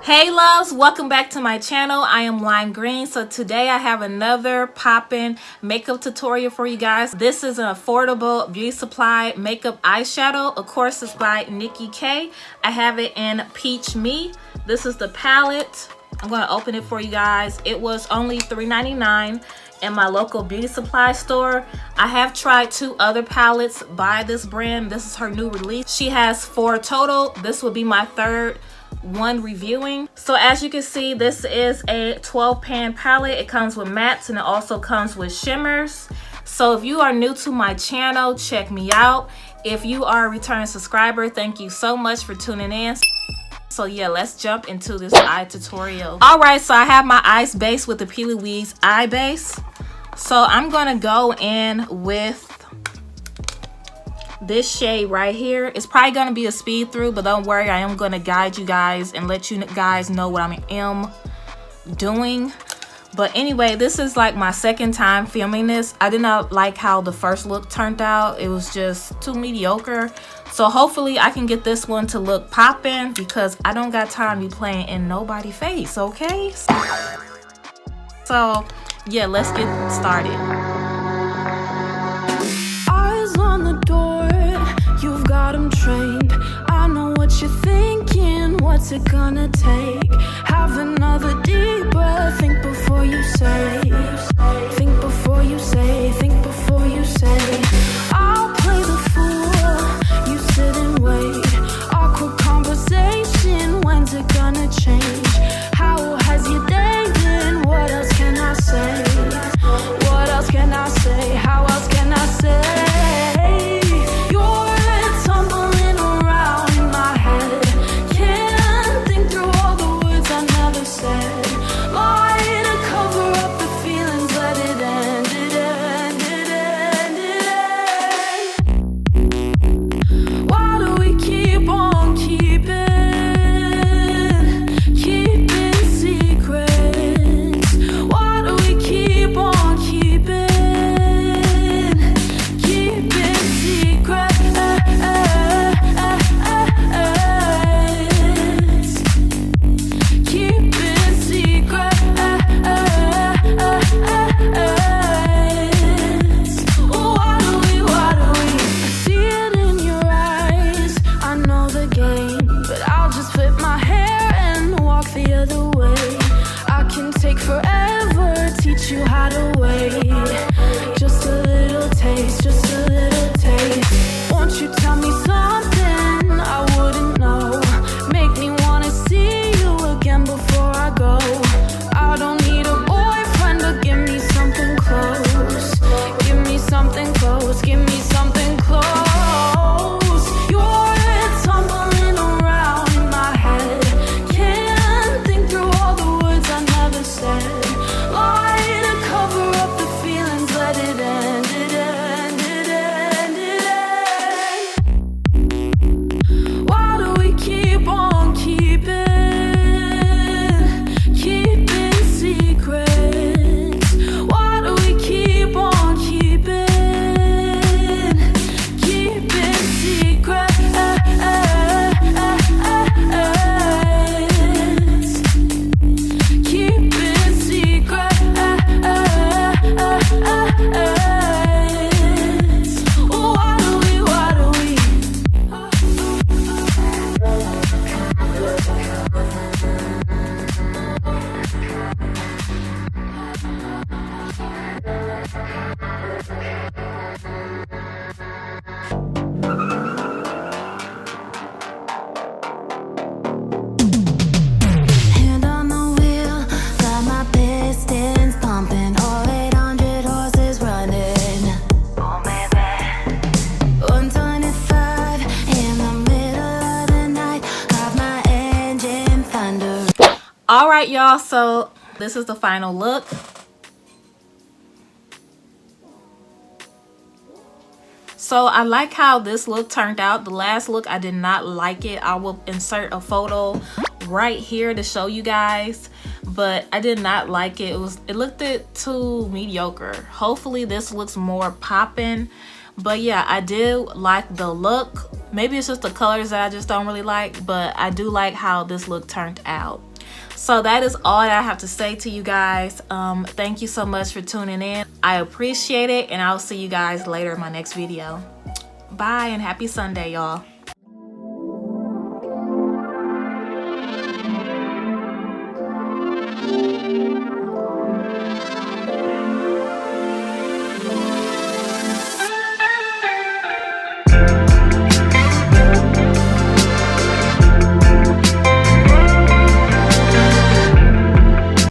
Hey loves, welcome back to my channel. I am Lime Green. So today I have another poppin' makeup tutorial for you guys. This is an affordable beauty supply makeup eyeshadow. Of course, it's by Nicka K. I have it in Peach Me. This is the palette. I'm going to open it for you guys. It was only $3.99 in my local beauty supply store. I have tried 2 other palettes by this brand. This is her new release. She has 4 total. This will be my third one reviewing. So as you can see, this is a 12 pan palette. It comes with mattes and it also comes with shimmers. So if you are new to my channel, check me out. If you are a return subscriber, thank you so much for tuning in. So yeah, let's jump into this eye tutorial. All right, so I have my eyes base with the P. Louise eye base. So I'm gonna go in with this shade right here. It's probably gonna be a speed through, but don't worry, I am gonna guide you guys and let you guys know what I am doing. But anyway, this is like my second time filming this. I did not like how the first look turned out. It was just too mediocre. So hopefully I can get this one to look poppin', because I don't got time to be playing in nobody's face, okay? So yeah, let's get started. Eyes on the door, you've got them trained. I know what you're thinking, what's it gonna take? Have another deep breath, think before you say. Think before you say, think before you say. I'll play the fool, you sit and wait. Awkward conversation, when's it gonna change? How has your day been? What else can I say? What else can I say? How else can I say? All right, y'all, so this is the final look. So I like how this look turned out. The last look, I did not like it. I will insert a photo right here to show you guys, but I did not like it. It looked too mediocre. Hopefully this looks more poppin'. But yeah, I did like the look. Maybe it's just the colors that I just don't really like, but I do like how this look turned out. So that is all that I have to say to you guys. Thank you so much for tuning in. I appreciate it, and I'll see you guys later in my next video. Bye, and happy Sunday, y'all.